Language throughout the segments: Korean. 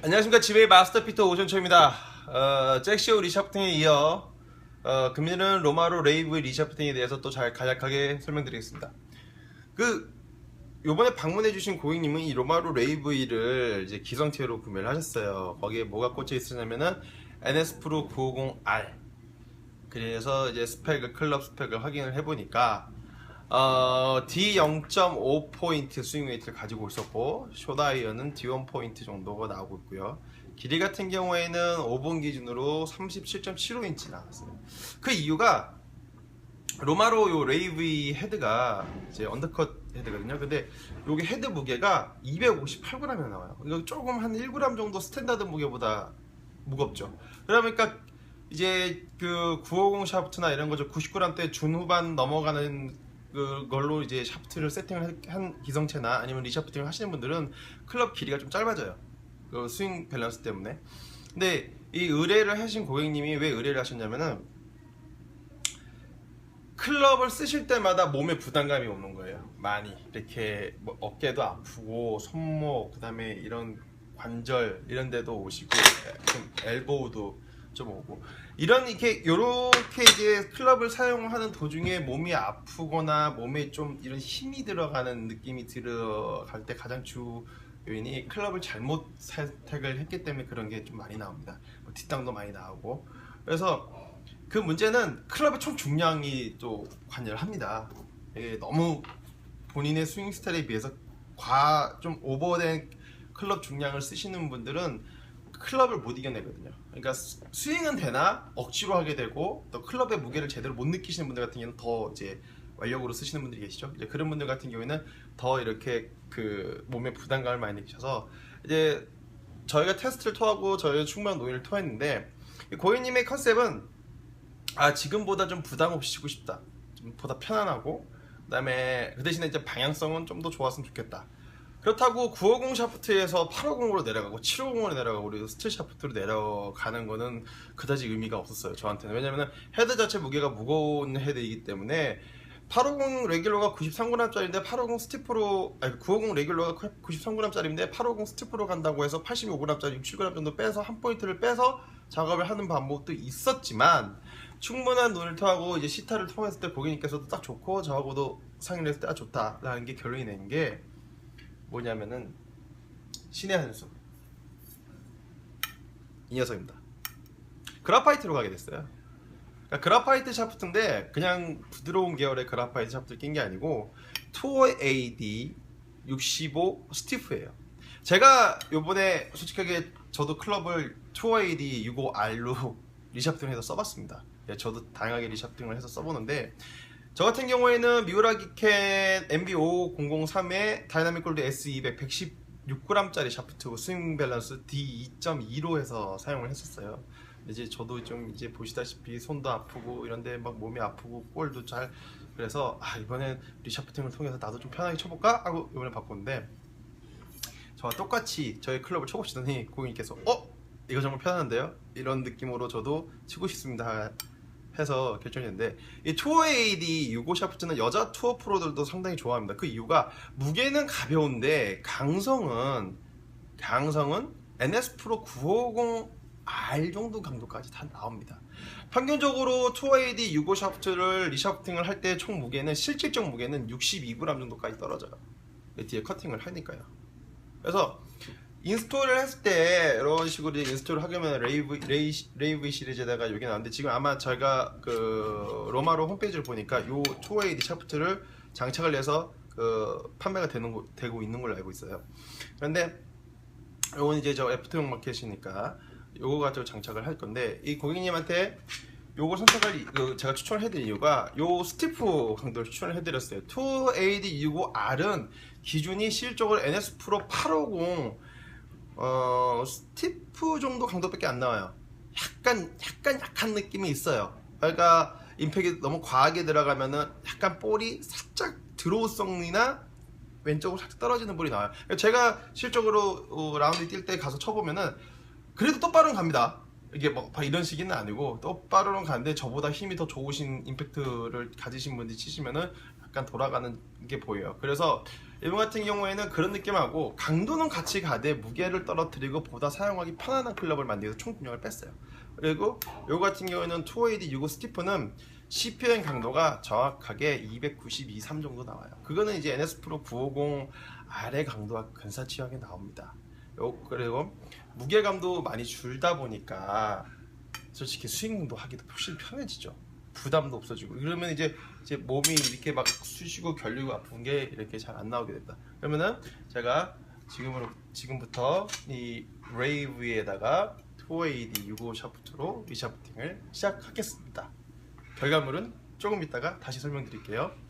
안녕하십니까. 지배의 마스터피터 오션초입니다. 잭시오 리샤프팅에 이어 금일은 로마로 레이브의 리샤프팅에 대해서 또 잘 간략하게 설명드리겠습니다. 요번에 방문해주신 고객님은 이 로마로 레이브를 이제 기성티어로 구매를 하셨어요. 거기에 뭐가 꽂혀 있으냐면은 NS 프로 950R. 그래서 이제 스펙을, 클럽 스펙을 확인을 해보니까 D0.5포인트 스윙 웨이트를 가지고 있었고, 숏아이언은 D1포인트 정도가 나오고 있고요. 길이 같은 경우에는 5번 기준으로 37.75인치 나왔어요. 그 이유가 로마로 요 레이브이 헤드가 이제 언더컷 헤드거든요. 근데 요게 헤드 무게가 258g이 나와요. 이거 조금 한 1g 정도 스탠다드 무게보다 무겁죠. 그러니까 이제 그 950 샤프트나 이런 거죠. 90g대 중후반 넘어가는 그걸로 이제 샤프트를 세팅을 한 기성체나 아니면 리샤프팅을 하시는 분들은 클럽 길이가 좀 짧아져요. 그 스윙 밸런스 때문에. 근데 이 의뢰를 하신 고객님이 왜 의뢰를 하셨냐면은 클럽을 쓰실 때마다 몸에 부담감이 오는 거예요. 많이 이렇게 뭐 어깨도 아프고 손목, 그 다음에 이런 관절 이런 데도 오시고 좀 엘보우도 좀 오고 이렇게 이제 클럽을 사용하는 도중에 몸이 아프거나 몸에 좀 이런 힘이 들어가는 느낌이 들어갈 때 가장 주 요인이 클럽을 잘못 선택을 했기 때문에 그런 게 좀 많이 나옵니다. 뭐 뒷땅도 많이 나오고. 그래서 그 문제는 클럽의 총 중량이 또 관여를 합니다. 이게 너무 본인의 스윙 스타일에 비해서 좀 오버된 클럽 중량을 쓰시는 분들은 클럽을 못 이겨내거든요. 그러니까 스윙은 되나 억지로 하게 되고, 또 클럽의 무게를 제대로 못 느끼시는 분들 같은 경우는 더 이제 완력으로 쓰시는 분들이 계시죠. 이제 그런 분들 같은 경우에는 더 이렇게 그 몸에 부담감을 많이 느끼셔서 이제 저희가 테스트를 토하고 저희가 충분한 노인을 토했는데, 고객님의 컨셉은 지금보다 좀 부담 없이 치고 싶다, 좀 보다 편안하고, 그 다음에 그 대신에 이제 방향성은 좀 더 좋았으면 좋겠다. 그렇다고 950 샤프트에서 850으로 내려가고 750으로 내려가고 우리 스틸 샤프트로 내려가는 거는 그다지 의미가 없었어요, 저한테는. 왜냐면 헤드 자체 무게가 무거운 헤드이기 때문에 850 레귤러가 93g짜리인데 850 스티프로, 950 레귤러가 93g짜리인데 850 스티프로 간다고 해서 85g짜리 67g 정도 빼서 한 포인트를 빼서 작업을 하는 방법도 있었지만, 충분한 눈을 토하고 이제 시타를 통했을 때 고객님께서도 딱 좋고 저하고도 상의를 했을 때 좋다라는 게 결론이 낸 게 뭐냐면은 신의 한 수, 이 녀석입니다. 그라파이트로 가게 됐어요. 그러니까 그라파이트 샤프트인데 그냥 부드러운 계열의 그라파이트 샤프트를 낀 게 아니고 투어 AD 65 스티프예요. 제가 요번에 솔직하게 저도 클럽을 투어 AD 65R로 리샤프팅을 해서 써봤습니다. 저도 다양하게 리샤프팅을 해서 써보는데, 저 같은 경우에는 미우라 기켓 MB5003에 다이나믹 골드 S200 116g짜리 샤프트 스윙 밸런스 D2.2로 해서 사용을 했었어요. 이제 저도 좀 이제 보시다시피 손도 아프고 이런데 막 몸이 아프고 볼도 잘, 그래서 이번엔 리샤프팅을 통해서 나도 좀 편하게 쳐볼까 하고 이번에 바꿨는데, 저와 똑같이 저희 클럽을 쳐보시더니 고객님께서 이거 정말 편한데요? 이런 느낌으로 저도 치고 싶습니다 해서 결정했는데, 이 투어 AD 65 샤프트는 여자 투어 프로들도 상당히 좋아합니다. 그 이유가 무게는 가벼운데 강성은 NS 프로 950R 정도 강도까지 다 나옵니다. 평균적으로 투어 AD 65 샤프트를 리샤프팅을 할 때 총 무게는, 실질적 무게는 62g 정도까지 떨어져요. 뒤에 커팅을 하니까요. 그래서 인스톨을 했을 때 이런 식으로 인스톨을 하게 하면 레이브 시리즈에다가 여기 나왔는데, 지금 아마 제가 그 로마로 홈페이지를 보니까 요 투어 AD 샤프트를 장착을 해서 그 판매가 되고 있는 걸로 알고 있어요. 그런데 요건 이제 저 애프터용 마켓이니까 요거 가지고 장착을 할 건데, 이 고객님한테 요걸 선택할 제가 추천을 해드린 이유가 요 스티프 강도를 추천을 해드렸어요. 투어 AD 65R은 기준이 실적으로 NS 프로 850 스티프 정도 강도밖에 안 나와요. 약간 약한 느낌이 있어요. 그러니까 임팩이 너무 과하게 들어가면은 약간 볼이 살짝 드로우성이나 왼쪽으로 살짝 떨어지는 볼이 나와요. 제가 실적으로 라운드 뛸 때 가서 쳐보면은 그래도 똑바로는 갑니다. 이게 뭐 이런 식은 아니고 똑바로는 가는데, 저보다 힘이 더 좋으신 임팩트를 가지신 분들이 치시면은 약간 돌아가는 게 보여요. 그래서 이번 같은 경우에는 그런 느낌하고 강도는 같이 가되 무게를 떨어뜨리고 보다 사용하기 편안한 클럽을 만들어서 총 중량을 뺐어요. 그리고 요 같은 경우에는 2AD 65 스티프는 CPM 강도가 정확하게 292, 3 정도 나와요. 그거는 이제 NS 프로 950 아래 강도가 근사치하게 나옵니다. 그리고 무게감도 많이 줄다 보니까 솔직히 스윙도 하기도 훨씬 편해지죠. 부담도 없어지고. 그러면 이제 몸이 이렇게 막 쑤시고 결리고 아픈 게 이렇게 잘 안 나오게 된다. 그러면은 제가 지금부터 이 레이브에다가 2AD 65 샤프트로 리샤프팅을 시작하겠습니다. 결과물은 조금 이따가 다시 설명드릴게요.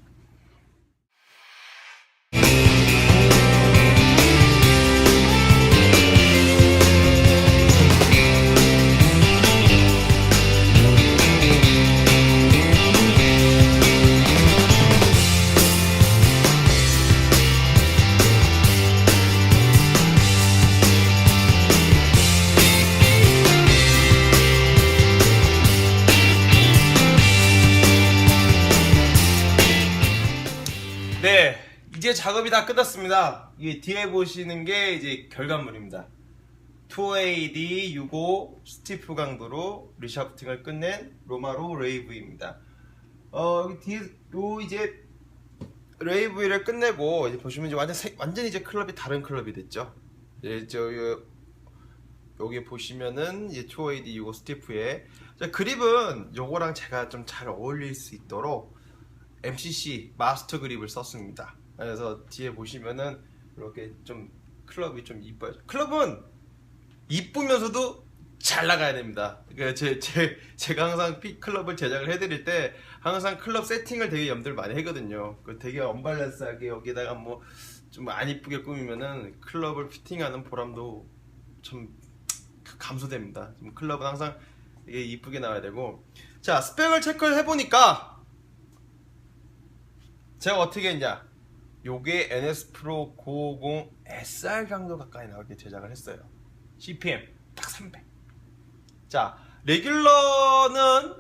네, 이제 작업이 다 끝났습니다. 이게 뒤에 보시는 게 이제 결과물입니다. 2AD 65 스티프 강도로 리샤프팅을 끝낸 로마로 레이브입니다. 여기 뒤에 이제 레이브를 끝내고 이제 보시면 이제 완전 이제 클럽이 다른 클럽이 됐죠. 이제 여기 보시면은 이제 2AD 65 스티프의 그립은 요거랑 제가 좀 잘 어울릴 수 있도록 MCC 마스터 그립을 썼습니다. 그래서 뒤에 보시면은 이렇게 좀 클럽이 좀 이뻐요. 클럽은 이쁘면서도 잘 나가야 됩니다. 그러니까 제가 항상 클럽을 제작을 해드릴 때 항상 클럽 세팅을 되게 염두를 많이 하거든요. 되게 언밸런스하게 여기다가 뭐 좀 안 이쁘게 꾸미면은 클럽을 피팅하는 보람도 좀 감소됩니다. 클럽은 항상 되게 이쁘게 나와야 되고. 자, 스펙을 체크를 해보니까 제가 어떻게 했냐, 요게 NS 프로 950 SR 강도 가까이 나오게 제작을 했어요. CPM 딱 300. 자, 레귤러는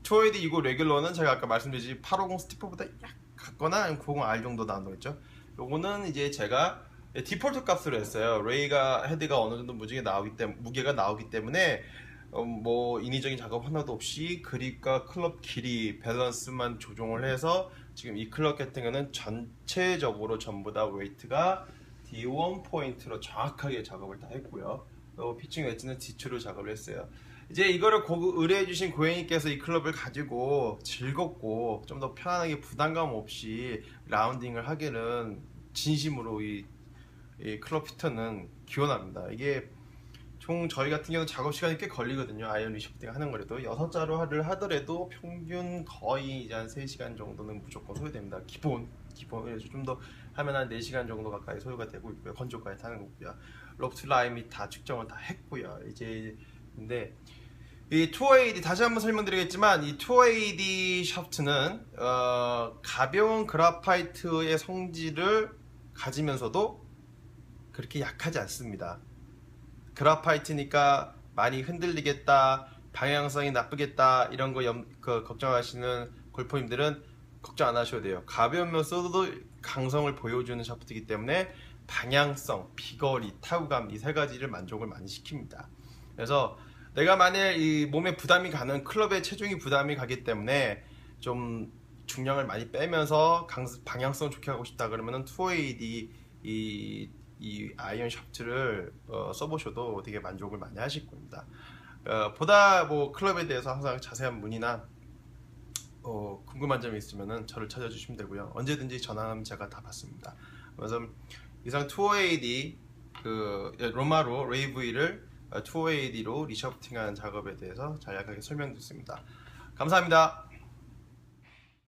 2AD 65 레귤러는 제가 아까 말씀드렸듯이 850 스티퍼보다 약 같거나 90R 정도 나온다고 했죠. 요거는 이제 제가 디폴트 값으로 했어요. 레이가 헤드가 어느 정도 무게가 나오기 때문에 뭐 인위적인 작업 하나도 없이 그립과 클럽 길이 밸런스만 조정을 해서 지금 이 클럽 같은 경우는 전체적으로 전부 다 웨이트가 D1 포인트로 정확하게 작업을 다 했고요. 피칭 웨지는 D2로 작업을 했어요. 이제 이거를 의뢰해 주신 고객님께서 이 클럽을 가지고 즐겁고 좀 더 편안하게 부담감 없이 라운딩을 하기는 진심으로 이 클럽 피터는 기원합니다. 이게 총 저희 같은 경우는 작업 시간이 꽤 걸리거든요. 아이언 리샤프팅 하는 거라도 6자루를 하더라도 평균 거의 이제 한 3시간 정도는 무조건 소요됩니다. 기본 그래서 좀 더 하면 한 4시간 정도 가까이 소요가 되고 있고요. 건조까지 타는 거고요. 롭트 라임이 다 측정을 다 했고요. 이제 근데 이 2AD 다시 한번 설명드리겠지만 이 2AD 샤프트는 가벼운 그라파이트의 성질을 가지면서도 그렇게 약하지 않습니다. 그라파이트니까 많이 흔들리겠다, 방향성이 나쁘겠다 이런 거 걱정하시는 골퍼님들은 걱정 안 하셔도 돼요. 가벼우면서도 강성을 보여주는 샤프트이기 때문에 방향성, 비거리, 타구감 이 세 가지를 만족을 많이 시킵니다. 그래서 내가 만일 이 몸에 부담이 가는 클럽의 체중이 부담이 가기 때문에 좀 중량을 많이 빼면서 방향성 좋게 하고 싶다 그러면은 2AD 이 아이언 샤프트를 써보셔도 되게 만족을 많이 하실 겁니다. 보다 뭐 클럽에 대해서 항상 자세한 문의나 궁금한 점이 있으면 저를 찾아주시면 되고요. 언제든지 전화하면 제가 다 받습니다. 그래서 이상 2AD 로마로 레이브를 2AD로 리샤프팅하는 작업에 대해서 간략하게 설명드렸습니다. 감사합니다.